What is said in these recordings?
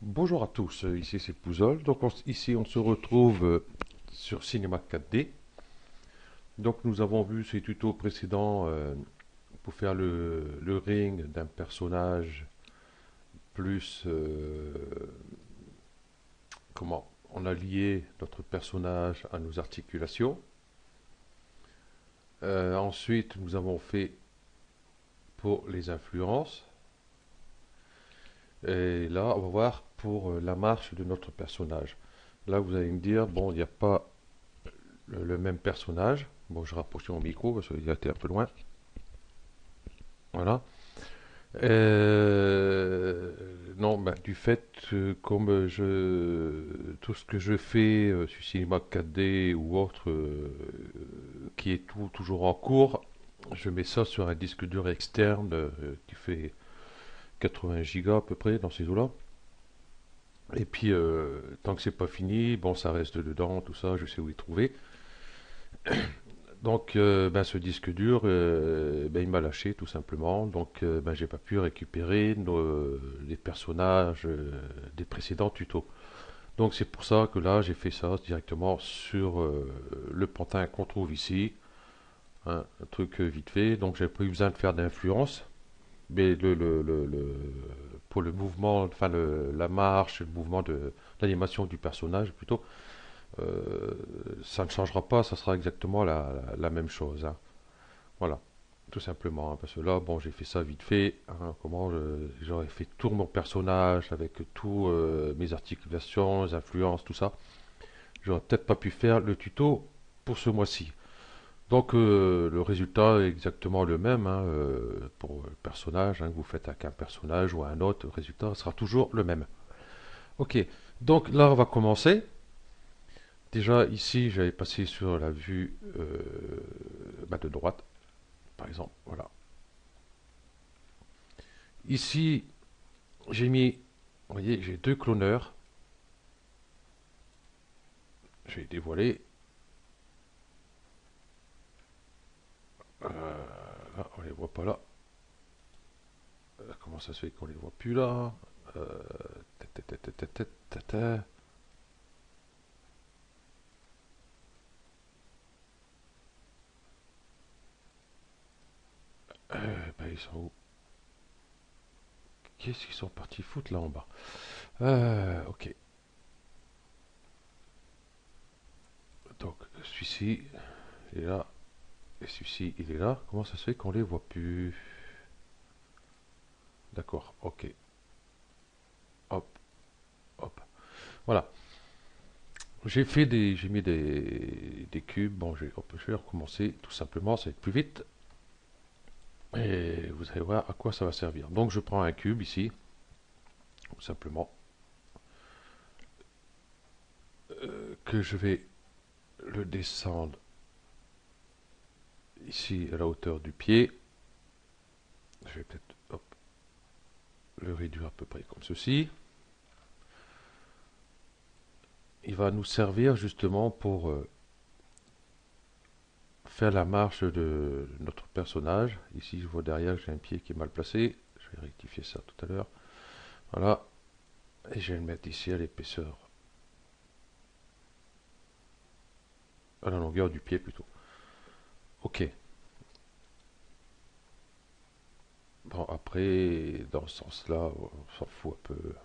Bonjour à tous, ici c'est Pouzol. Donc ici on se retrouve sur Cinéma 4D. Donc nous avons vu ces tutos précédents pour faire le ring d'un personnage plus comment on a lié notre personnage à nos articulations. Ensuite nous avons fait pour les influences. Et là on va voir pour la marche de notre personnage. Là vous allez me dire, bon il n'y a pas le même personnage. Bon, je rapproche mon micro parce qu'il a été un peu loin. Voilà. Non, bah, du fait, comme tout ce que je fais sur Cinéma 4D ou autre, qui est toujours en cours, je mets ça sur un disque dur externe qui fait 80 gigas à peu près dans ces eaux-là. Et puis, tant que c'est pas fini, bon, ça reste dedans, tout ça, je sais où les trouver. Donc, ben, ce disque dur, ben, il m'a lâché tout simplement. Donc, ben, j'ai pas pu récupérer les personnages des précédents tutos. Donc, c'est pour ça que là, j'ai fait ça directement sur le pantin qu'on trouve ici. Hein, un truc vite fait. Donc, j'ai pas eu besoin de faire d'influence. Mais pour le mouvement, enfin la marche, le mouvement de l'animation du personnage plutôt, euh, ça ne changera pas, ça sera exactement la même chose. Hein. Voilà, tout simplement. Hein, parce que là, bon, j'ai fait ça vite fait. Hein, j'aurais fait tout mon personnage avec tous mes articulations, les influences, tout ça. J'aurais peut-être pas pu faire le tuto pour ce mois-ci. Donc le résultat est exactement le même hein, pour le personnage. Hein, que vous faites avec un personnage ou un autre, le résultat sera toujours le même. Ok, donc là on va commencer. Déjà ici j'avais passé sur la vue bah, de droite, par exemple. Voilà. Ici j'ai mis, vous voyez, j'ai deux cloneurs. Je vais dévoiler. Là, on les voit pas là. Comment ça se fait qu'on les voit plus là? Euh, ta, ta, ta, ta, ta, ta, ta. Ben, ils sont où? Qu'est-ce qu'ils sont partis foutre là en bas? Ok. Donc, celui-ci, il est là. Et celui-ci, il est là. Comment ça se fait qu'on les voit plus? D'accord, ok. Hop, hop. Voilà. J'ai mis des cubes. Bon, je vais recommencer tout simplement. Ça va être plus vite. Et vous allez voir à quoi ça va servir. Donc, je prends un cube ici, tout simplement, que je vais le descendre ici à la hauteur du pied. Je vais peut-être hop, le réduire à peu près comme ceci. Il va nous servir justement pour faire la marche de notre personnage. Ici, je vois derrière, j'ai un pied qui est mal placé. Je vais rectifier ça tout à l'heure. Voilà. Et je vais le mettre ici à l'épaisseur, à la longueur du pied plutôt. Ok. Bon, après, dans ce sens-là, on s'en fout un peu.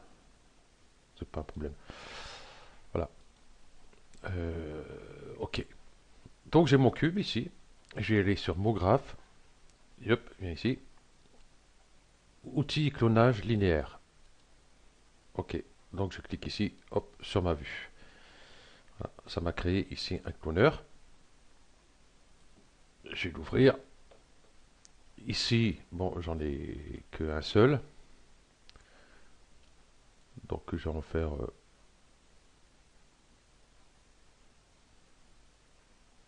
C'est pas un problème. Voilà. Ok. Donc, j'ai mon cube ici. Je vais aller sur Mot graphe. Yep, viens ici. Outils clonage linéaire. Ok. Donc, je clique ici, hop, sur ma vue. Voilà. Ça m'a créé ici un cloneur. Je vais l'ouvrir. Ici, bon, j'en ai qu'un seul. Donc, je vais en faire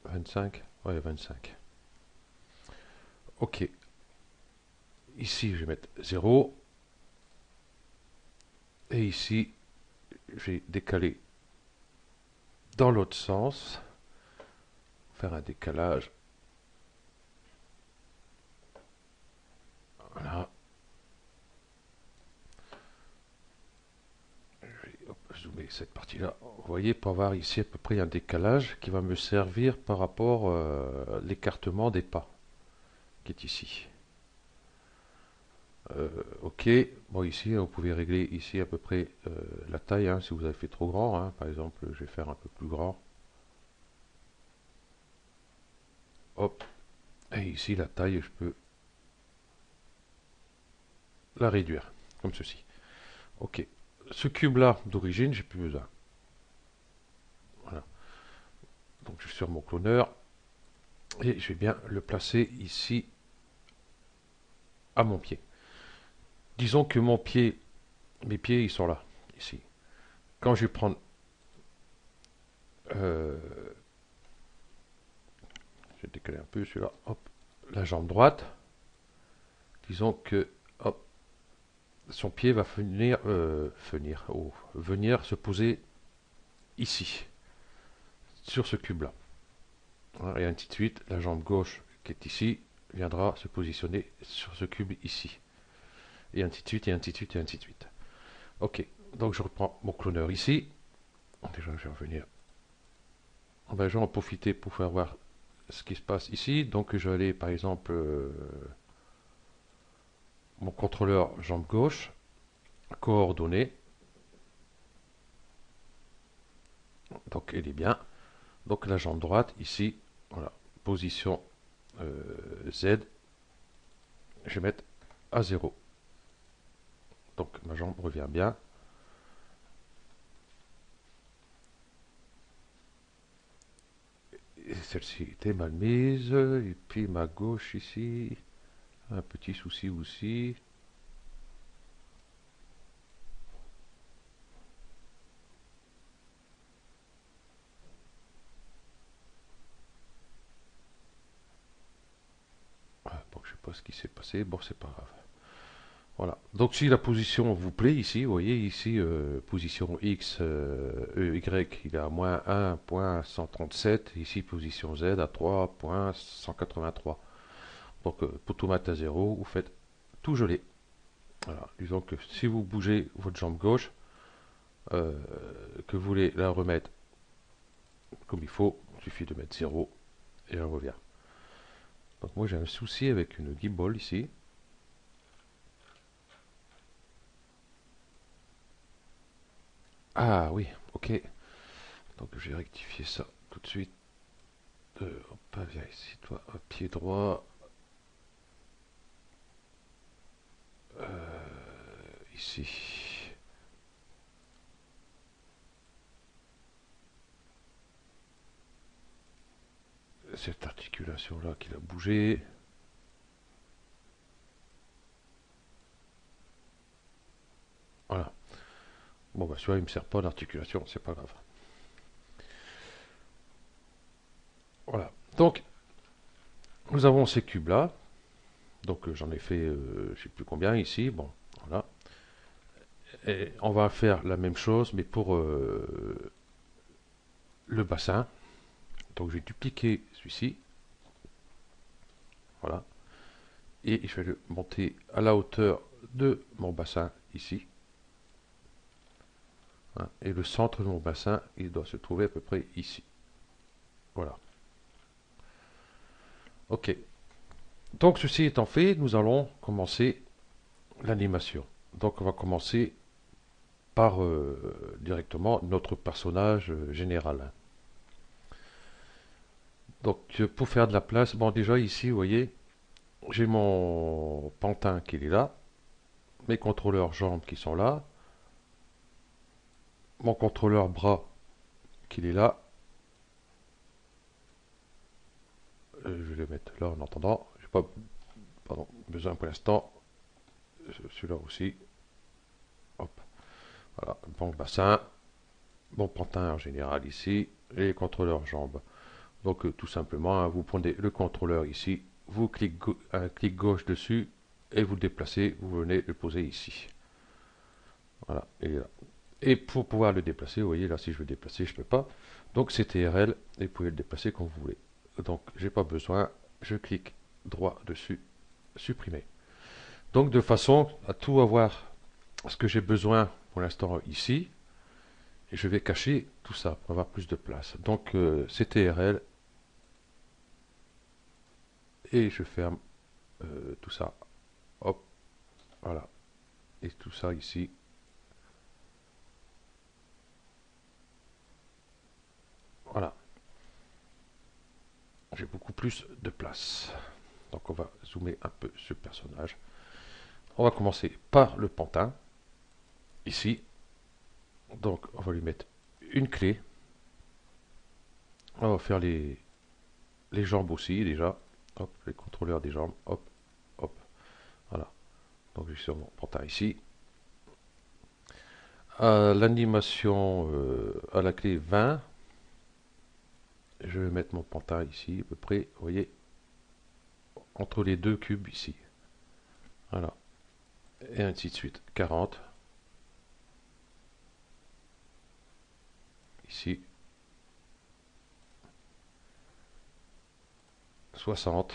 25. Ouais, 25. Ok. Ici, je vais mettre 0. Et ici, je vais décaler dans l'autre sens. Faire un décalage. Voilà. zoomer cette partie-là. Vous voyez, pour avoir ici à peu près un décalage qui va me servir par rapport à l'écartement des pas qui est ici. Ok, bon ici vous pouvez régler ici à peu près la taille hein, si vous avez fait trop grand. Hein. Par exemple, je vais faire un peu plus grand. Hop, et ici la taille, je peux la réduire comme ceci. Ok, ce cube là d'origine, j'ai plus besoin. Voilà, donc je suis sur mon cloneur et je vais bien le placer ici à mon pied. Disons que mon pied, mes pieds ils sont là, ici. Quand je vais prendre euh, je vais décaler un peu celui-là, hop, la jambe droite, disons que hop, son pied va venir se poser ici, sur ce cube-là. Et ainsi de suite, la jambe gauche qui est ici viendra se positionner sur ce cube ici. Et ainsi de suite, et ainsi de suite, et ainsi de suite. Ok, donc je reprends mon cloneur ici. Déjà, je vais revenir. Je vais en profiter pour faire voir ce qui se passe ici. Donc, je vais aller, par exemple, mon contrôleur jambe gauche, coordonnées. Donc, elle est bien. Donc, la jambe droite, ici, voilà, position Z. Je vais mettre à 0. Donc, ma jambe revient bien. Celle-ci était mal mise. Et puis, ma gauche ici, un petit souci aussi. Bon, je sais pas ce qui s'est passé. Bon, c'est pas grave. Voilà. Donc si la position vous plaît ici, vous voyez ici, position X, Y, il est à moins 1.137. Ici, position Z à 3.183. Donc pour tout mettre à 0, vous faites tout geler. Voilà. Disons que si vous bougez votre jambe gauche, que vous voulez la remettre comme il faut, il suffit de mettre 0 et elle revient. Donc moi j'ai un souci avec une gimbal ici. Ah oui, ok. Donc je vais rectifier ça tout de suite. Hop, viens ici, toi, pied droit. Ici. Cette articulation-là qui a bougé. Voilà. Bon, bah, celui-là, il me sert pas d'articulation, c'est pas grave. Voilà. Donc, nous avons ces cubes-là. Donc, j'en ai fait, je sais plus combien ici. Bon, voilà. Et on va faire la même chose, mais pour le bassin. Donc, je vais dupliquer celui-ci. Voilà. Et je vais le monter à la hauteur de mon bassin ici. Hein. Et le centre de mon bassin, il doit se trouver à peu près ici. Voilà. Ok. Donc ceci étant fait, nous allons commencer l'animation. Donc on va commencer par directement notre personnage général. Donc pour faire de la place, bon déjà ici vous voyez, j'ai mon pantin qui est là, mes contrôleurs jambes qui sont là, mon contrôleur bras qui est là. Je vais le mettre là en attendant. J'ai pas besoin pour l'instant. Celui-là aussi. Hop. Voilà. Bon bassin. Bon pantin en général ici. Et contrôleur jambes. Donc tout simplement, hein, vous prenez le contrôleur ici. Vous cliquez un clic gauche dessus. Et vous le déplacez. Vous venez le poser ici. Voilà. Et là. Et pour pouvoir le déplacer, vous voyez là, si je veux le déplacer, je ne peux pas. Donc c'est TRL et vous pouvez le déplacer comme vous voulez. Donc j'ai pas besoin, je clique droit dessus, supprimer. Donc de façon à tout avoir ce que j'ai besoin pour l'instant ici, Et je vais cacher tout ça pour avoir plus de place. Donc CTRL et je ferme tout ça. Hop, voilà. Et tout ça ici. Voilà. J'ai beaucoup plus de place. Donc on va zoomer un peu ce personnage. On va commencer par le pantin. Ici. Donc on va lui mettre une clé. On va faire les jambes aussi déjà. Hop, les contrôleurs des jambes. Hop, hop. Voilà. Donc je suis sur mon pantin ici. À l'animation à la clé 20. Je vais mettre mon pantin ici à peu près. Vous voyez, entre les deux cubes ici. Voilà. Et ainsi de suite. 40. Ici. 60.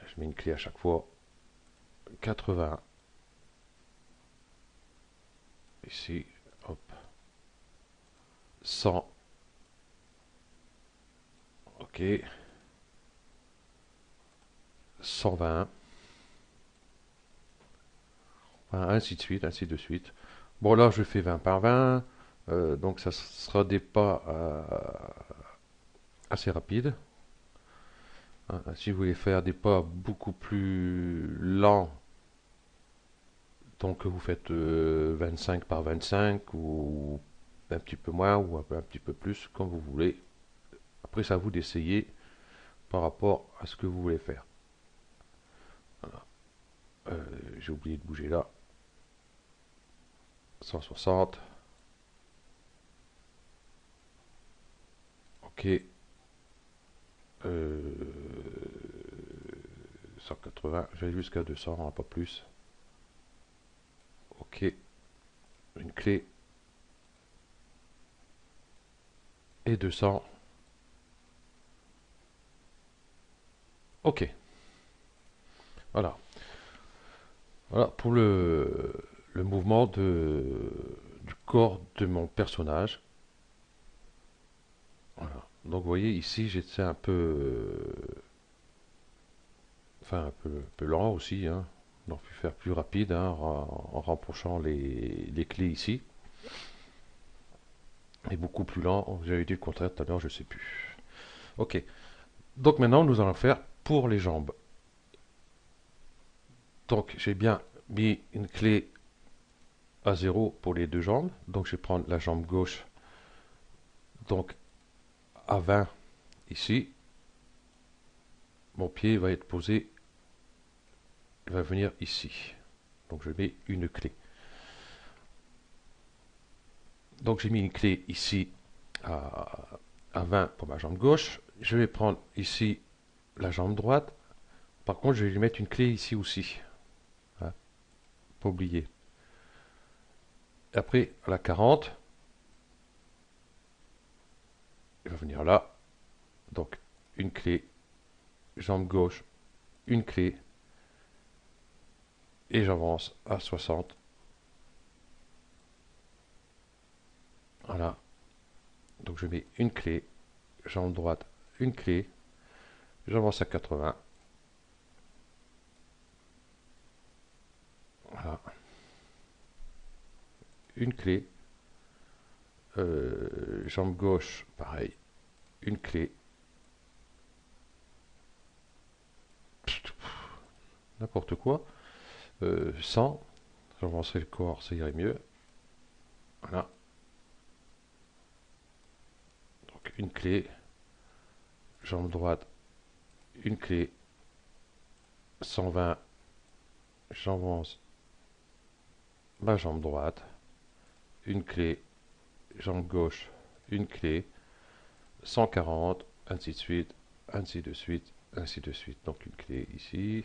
Je mets une clé à chaque fois. 80. Ici. Hop. 100. Ok. 120. Ainsi de suite, ainsi de suite. Bon, là, je fais 20 par 20. Donc, ça sera des pas assez rapides. Hein, si vous voulez faire des pas beaucoup plus lents, donc vous faites 25 par 25 ou un petit peu moins ou un petit peu plus, comme vous voulez. Après, c'est à vous d'essayer par rapport à ce que vous voulez faire. Voilà. J'ai oublié de bouger là. 160. Ok. 180. Je vais jusqu'à 200, hein, pas plus. Ok. Une clé. Et 200. Ok. Voilà. Voilà pour le mouvement du corps de mon personnage. Voilà. Donc vous voyez ici j'étais un peu enfin un peu lent aussi, hein. On aurait pu faire plus rapide, hein, en remprochant les clés ici. Et beaucoup plus lent. J'avais dit le contraire tout à l'heure, je sais plus. Ok. Donc maintenant nous allons faire pour les jambes. Donc j'ai bien mis une clé à 0 pour les deux jambes. Donc je vais prendre la jambe gauche. Donc à 20 ici. Mon pied va être posé, il va venir ici. Donc je mets une clé. Donc j'ai mis une clé ici à 20 pour ma jambe gauche. Je vais prendre ici la jambe droite. Par contre, je vais lui mettre une clé ici aussi. Hein, pas oublier. Après, à la 40, il va venir là. Donc une clé, jambe gauche, une clé. Et j'avance à 60. Voilà. Donc je mets une clé, jambe droite, une clé. J'avance à 80. Voilà. Une clé. Jambe gauche, pareil. Une clé. N'importe quoi. 100. J'avancerai le corps, ça irait mieux. Voilà. Donc une clé. Jambe droite, une clé. 120. J'avance ma jambe droite. Une clé. Jambe gauche, une clé. 140. Ainsi de suite. Ainsi de suite. Ainsi de suite. Donc une clé ici.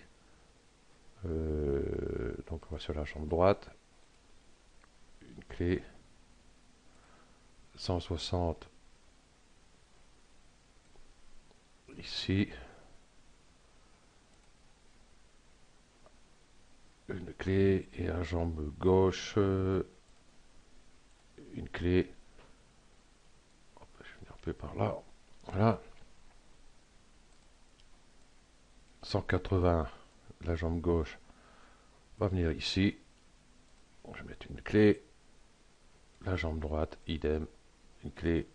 Donc on va sur la jambe droite. Une clé. 160 ici. une clé et la jambe gauche, une clé. Hop, je vais venir un peu par là. Voilà. 180, la jambe gauche va venir ici. Je vais mettre une clé. La jambe droite, idem. Une clé.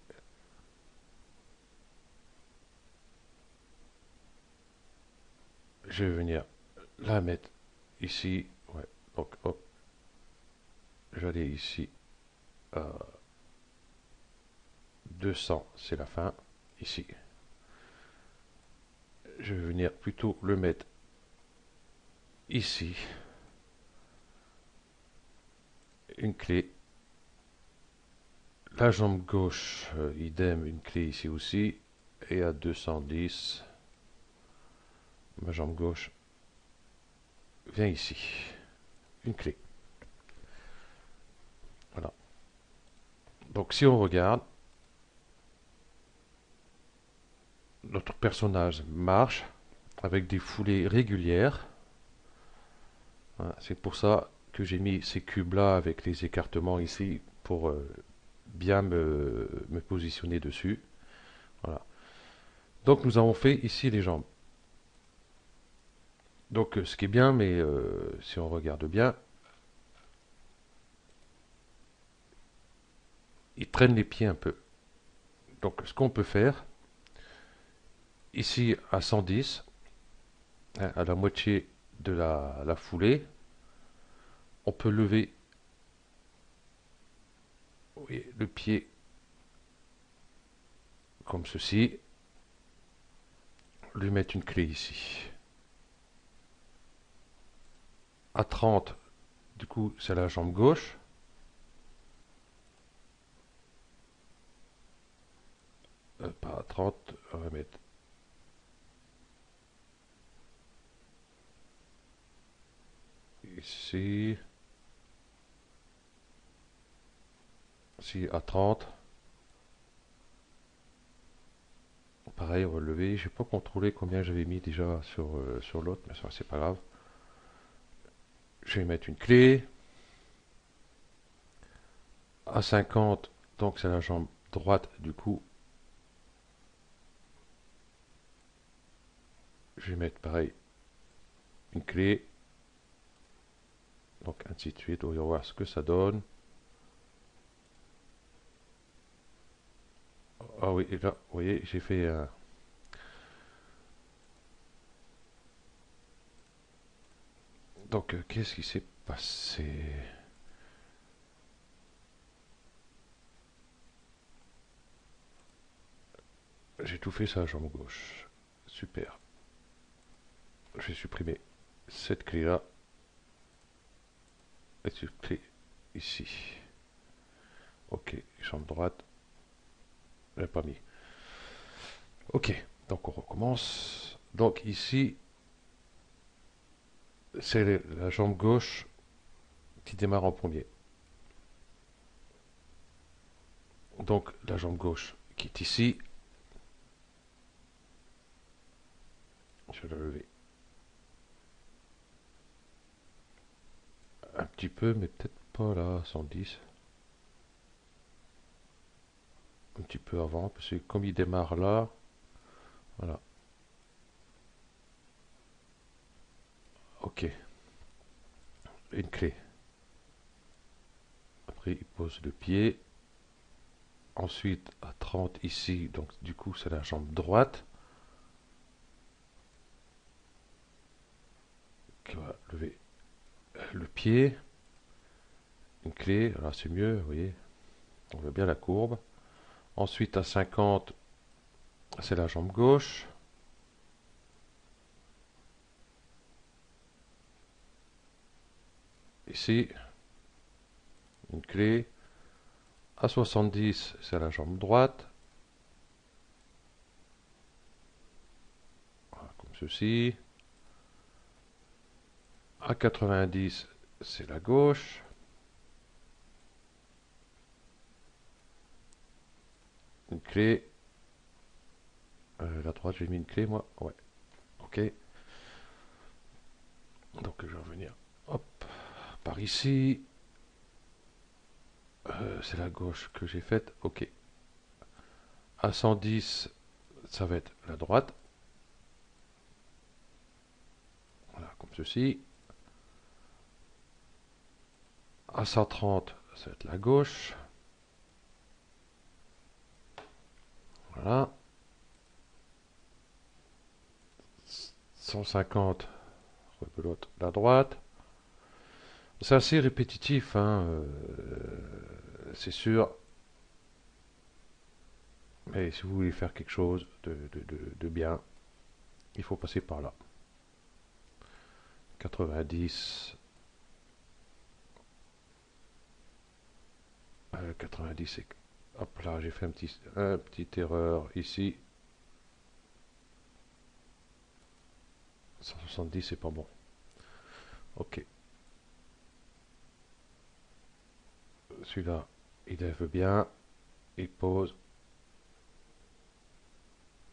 Je vais venir la mettre ici. Ouais. Donc, hop. J'allais ici. 200, c'est la fin. Ici. Je vais venir plutôt le mettre ici. Une clé. La jambe gauche, idem, une clé ici aussi. Et à 210, ma jambe gauche vient ici. Une clé. Voilà. Donc si on regarde, notre personnage marche avec des foulées régulières. Voilà, c'est pour ça que j'ai mis ces cubes-là avec les écartements ici pour bien me positionner dessus. Voilà. Donc nous avons fait ici les jambes. Donc ce qui est bien, mais si on regarde bien, il traîne les pieds un peu. Donc ce qu'on peut faire, ici à 110, hein, à la moitié de la foulée, on peut lever, oui, le pied comme ceci, lui mettre une clé ici. À 30, du coup, c'est la jambe gauche. Pas à 30, on va mettre ici. Ici à 30. Pareil, on va lever. Je n'ai pas contrôlé combien j'avais mis déjà sur l'autre, mais ça, c'est pas grave. Je vais mettre une clé. À 50, donc c'est la jambe droite, du coup, je vais mettre pareil une clé. Donc ainsi de suite, on va voir ce que ça donne. Ah oui, et là, vous voyez, j'ai fait un... Donc, qu'est-ce qui s'est passé? J'ai tout fait sur la jambe gauche. Super. Je vais supprimer cette clé-là et cette clé ici. Ok, jambe droite, je l'ai pas mis. Ok, donc on recommence. Donc ici, c'est la jambe gauche qui démarre en premier. Donc la jambe gauche qui est ici, je vais la lever un petit peu, mais peut-être pas là, 110. Un petit peu avant, parce que comme il démarre là, voilà. Ok, une clé. Après, il pose le pied. Ensuite, à 30 ici, donc du coup, c'est la jambe droite qui va lever le pied. Une clé, là c'est mieux, vous voyez. On voit bien la courbe. Ensuite, à 50, c'est la jambe gauche. Ici, une clé. À 70, c'est la jambe droite. Voilà, comme ceci. À 90, c'est la gauche. Une clé. La droite, j'ai mis une clé, moi. Ouais. Ok. Donc, je vais revenir. Hop. par ici. C'est la gauche que j'ai faite. Ok. À 110, ça va être la droite. Voilà, comme ceci. À 130, ça va être la gauche. Voilà. 150, rebelote la droite. C'est assez répétitif, hein, c'est sûr. Mais si vous voulez faire quelque chose de bien, il faut passer par là. 90. 90, hop là, j'ai fait un petite erreur ici. 170, c'est pas bon. Ok. Celui-là, il lève bien. Il pose.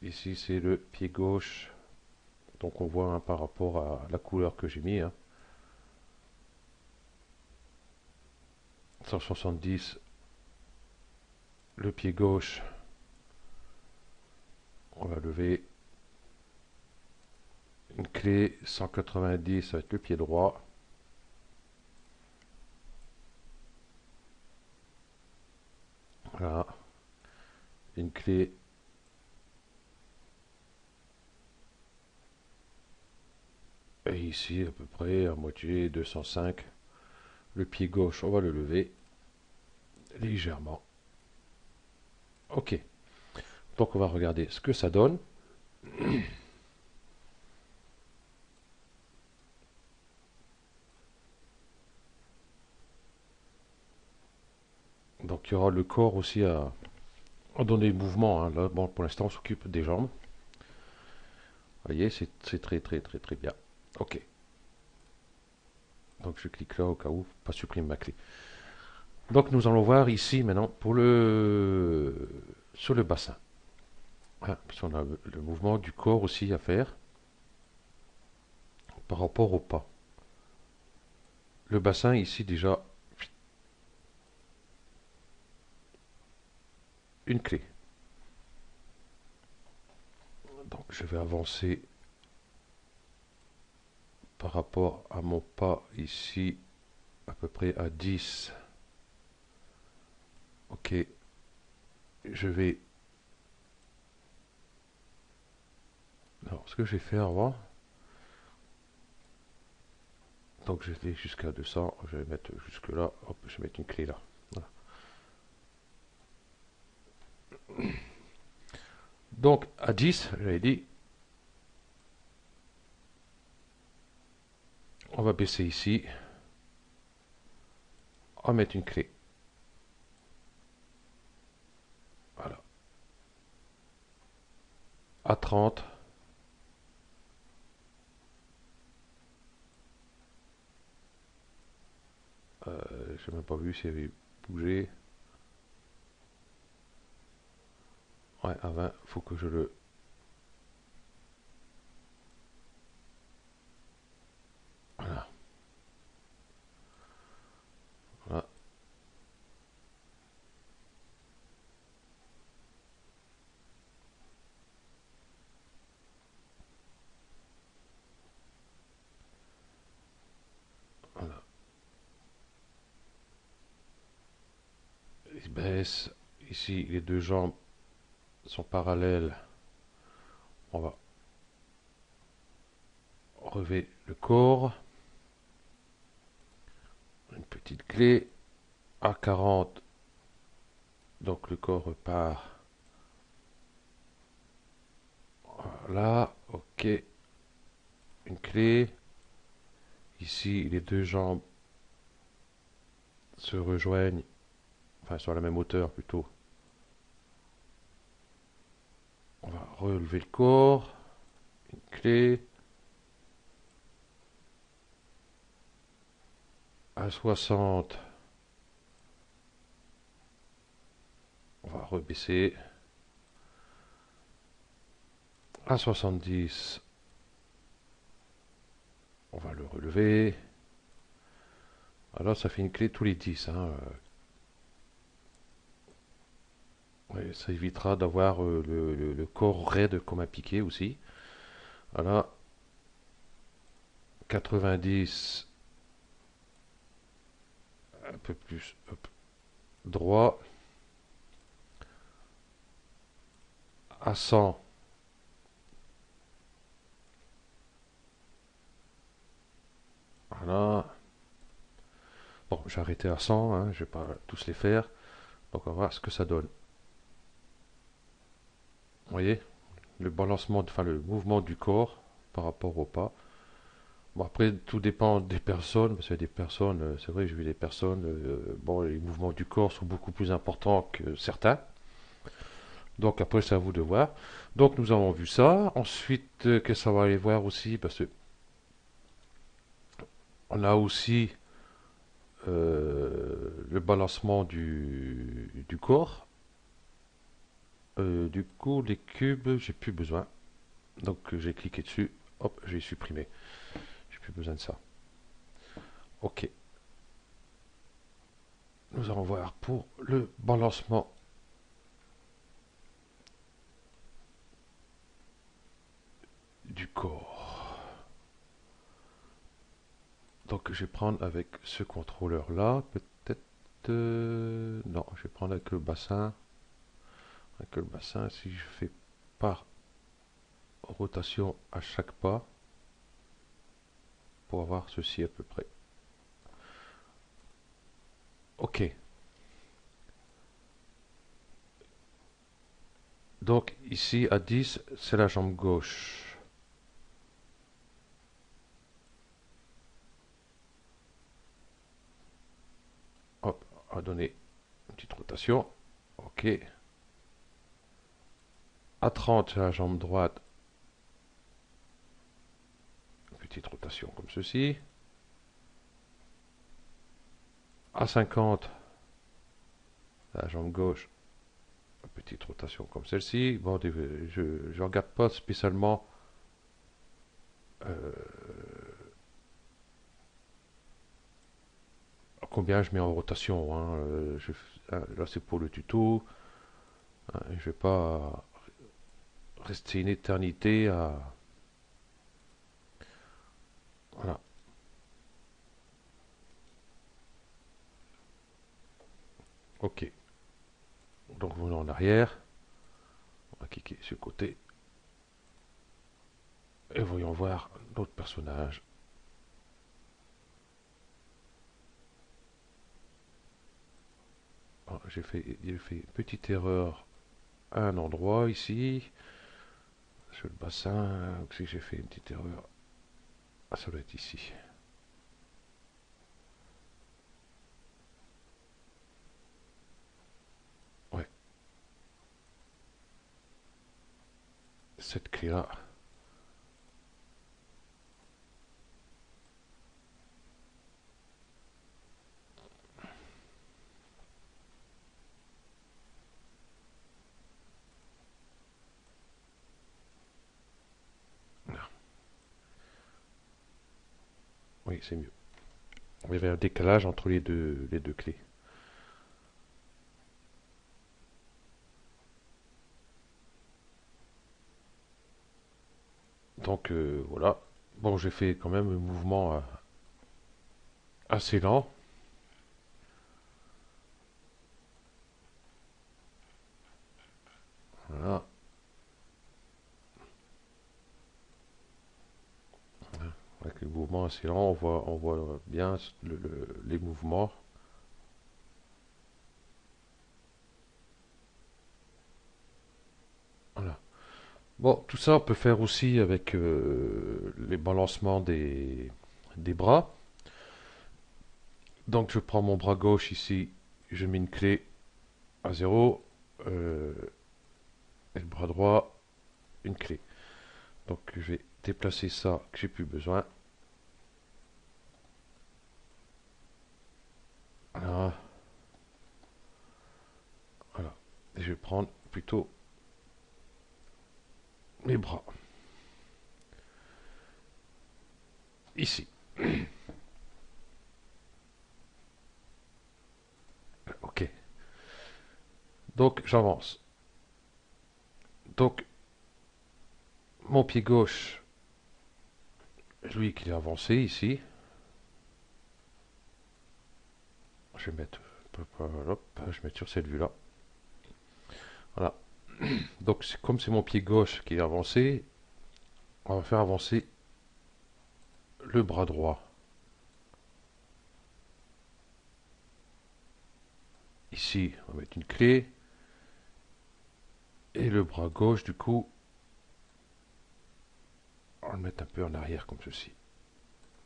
Ici, c'est le pied gauche. Donc on voit, hein, par rapport à la couleur que j'ai mis, hein. 170, le pied gauche. On va lever. Une clé. 190 avec le pied droit. Voilà. Une clé. Et ici, à peu près, à moitié, 205. Le pied gauche, on va le lever légèrement. Ok. Donc on va regarder ce que ça donne. Donc il y aura le corps aussi à donner le mouvement, hein. Là, bon, pour l'instant, on s'occupe des jambes. Vous voyez, c'est très très très très bien. Ok. Donc je clique là au cas où, pas supprimer ma clé. Donc nous allons voir ici maintenant pour sur le bassin. Hein, parce qu'on a le mouvement du corps aussi à faire par rapport au pas. Le bassin ici déjà, une clé. Donc je vais avancer par rapport à mon pas ici, à peu près à 10. Ok, je vais... Alors, ce que je vais faire avant, donc je vais jusqu'à 200, je vais mettre jusque là, hop, je vais mettre une clé là. Voilà. Donc à 10, j'avais dit, on va baisser ici, on va mettre une clé. Voilà. À 30, je n'ai même pas vu s'il y avait bougé. Ouais, à 20, il faut que je le... Voilà. Voilà. Voilà. Il baisse. Ici, les deux jambes sont parallèles. On va relever le corps. Une petite clé. À 40, donc le corps repart. Voilà, ok. Une clé. Ici, les deux jambes se rejoignent, enfin sur la même hauteur plutôt. On va relever le corps. Une clé. À 60, on va rebaisser. À 70, on va le relever. Alors ça fait une clé tous les 10, hein. Ouais, ça évitera d'avoir le corps raide comme un piqué aussi. Voilà, 90, un peu plus, hop, droit, à 100. Voilà. Bon, j'ai arrêté à 100, hein, je vais pas tous les faire. Donc on va voir ce que ça donne. Vous voyez, le balancement, enfin le mouvement du corps par rapport au pas. Bon, après, tout dépend des personnes, parce qu'il y a des personnes, c'est vrai, j'ai vu des personnes, bon, les mouvements du corps sont beaucoup plus importants que certains. Donc après, c'est à vous de voir. Donc nous avons vu ça. Ensuite, qu'est-ce que ça va aller voir aussi, parce que on a aussi le balancement du corps. Du coup, les cubes, j'ai plus besoin. Donc j'ai cliqué dessus, hop, j'ai supprimé. J'ai plus besoin de ça. Ok. Nous allons voir pour le balancement du corps. Donc je vais prendre avec ce contrôleur là, peut-être non, je vais prendre avec le bassin. Avec le bassin, si je fais par rotation à chaque pas pour avoir ceci à peu près. Ok. Donc ici à 10, c'est la jambe gauche. Hop, on va donner une petite rotation. Ok. À 30, c'est la jambe droite. Petite rotation comme ceci. À 50, la jambe gauche. Petite rotation comme celle-ci. Bon, je ne regarde pas spécialement combien je mets en rotation, hein. Là, c'est pour le tuto. Hein, je ne vais pas rester une éternité à... Voilà. Ok. Donc, venons en arrière. On va cliquer sur le côté. Et voyons voir l'autre personnage. Oh, j'ai fait une petite erreur à un endroit ici. Sur le bassin. Aussi, j'ai fait une petite erreur. Ah, ça doit être ici. Ouais. Cette clé-là. Oui, c'est mieux. Il y avait un décalage entre les deux clés. Donc voilà. Bon, j'ai fait quand même un mouvement assez lent. Voilà. Avec le mouvement assez lent, on voit bien les mouvements. Voilà. Bon, tout ça on peut faire aussi avec les balancements des bras. Donc je prends mon bras gauche ici, je mets une clé à 0, et le bras droit, une clé. Donc je vais déplacer ça que j'ai plus besoin. Voilà. Voilà. Et je vais prendre plutôt mes bras. Ici. Donc j'avance. Donc mon pied gauche, lui qui est avancé ici, je vais mettre, hop, je vais mettre sur cette vue-là. Voilà. Donc comme c'est mon pied gauche qui est avancé, on va faire avancer le bras droit. Ici, on va mettre une clé. Et le bras gauche, du coup, on va le mettre un peu en arrière comme ceci.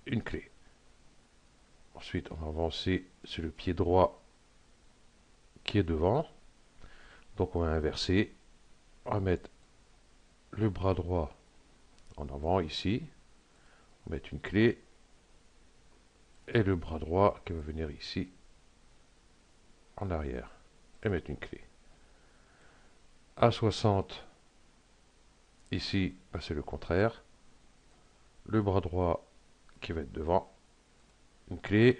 Une clé. Ensuite, on va avancer sur le pied droit qui est devant. Donc on va inverser. On va mettre le bras droit en avant ici. On va mettre une clé. Et le bras droit qui va venir ici en arrière. Et mettre une clé. À 60, ici, c'est le contraire. Le bras droit qui va être devant. Une clé.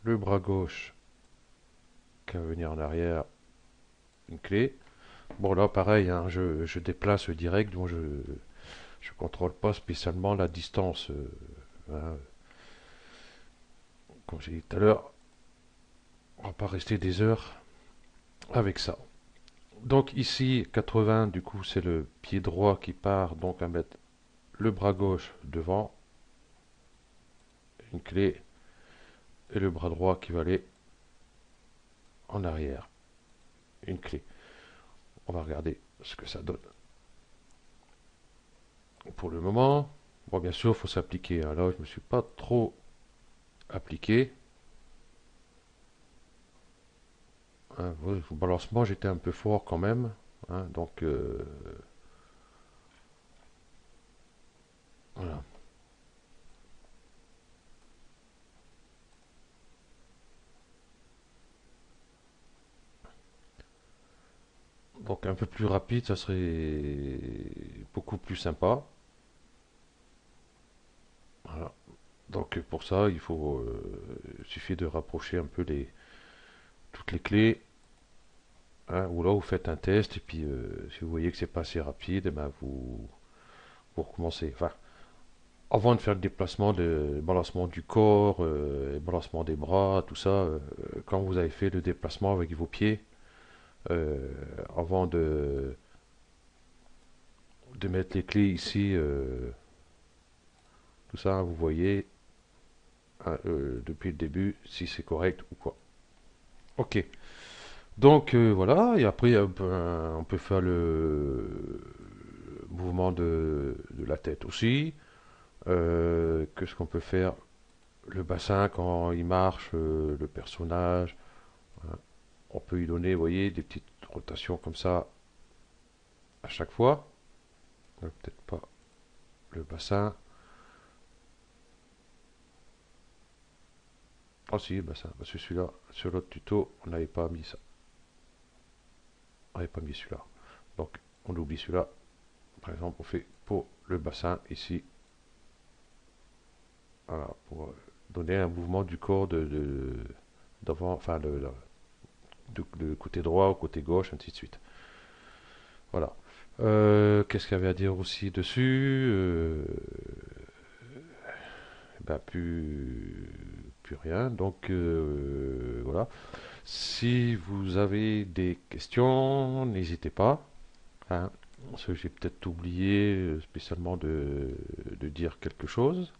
Le bras gauche qui va venir en arrière. Une clé. Bon là pareil, hein, je déplace direct, donc je contrôle pas spécialement la distance. Hein. Comme j'ai dit tout à l'heure, on va pas rester des heures avec ça. Donc ici 80, du coup c'est le pied droit qui part, donc à mettre le bras gauche devant, une clé, et le bras droit qui va aller en arrière, une clé. On va regarder ce que ça donne. Pour le moment, bon bien sûr il faut s'appliquer, hein. Là je me suis pas trop appliqué. Hein, au balancement, j'étais un peu fort quand même. Hein, donc, voilà. Donc, un peu plus rapide, ça serait beaucoup plus sympa. Voilà. Donc, pour ça, il suffit de rapprocher un peu toutes les clés. Hein, ou là, vous faites un test. Et puis, si vous voyez que c'est pas assez rapide, eh ben, vous recommencez. Enfin, avant de faire le déplacement, le balancement du corps, le balancement des bras, tout ça, quand vous avez fait le déplacement avec vos pieds, euh, avant de mettre les clés ici, tout ça, hein, vous voyez hein, depuis le début si c'est correct ou quoi. Ok, donc voilà, et après on peut faire le mouvement de la tête aussi. Qu'est-ce qu'on peut faire? Le bassin quand il marche, le personnage, hein, on peut lui donner, vous voyez, des petites rotations comme ça à chaque fois. Peut-être pas le bassin. Ah si, bassin, parce que celui-là, sur l'autre tuto, on n'avait pas mis ça. On n'avait pas mis celui-là. Donc, on oublie celui-là. Par exemple, on fait pour le bassin ici. Voilà, pour donner un mouvement du corps d'avant, enfin, de côté droit au côté gauche, ainsi de suite. Voilà. Qu'est-ce qu'il y avait à dire aussi dessus? Ben, plus rien. Donc, voilà. Si vous avez des questions, n'hésitez pas. Hein, parce que j'ai peut-être oublié spécialement de dire quelque chose.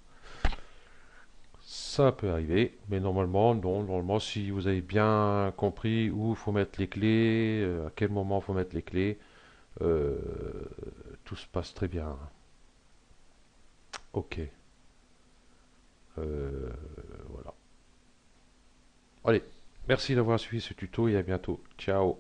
Ça peut arriver, mais normalement, non. Normalement, si vous avez bien compris où il faut mettre les clés, à quel moment il faut mettre les clés, euh, tout se passe très bien. Ok. Voilà. Allez, merci d'avoir suivi ce tuto et à bientôt. Ciao.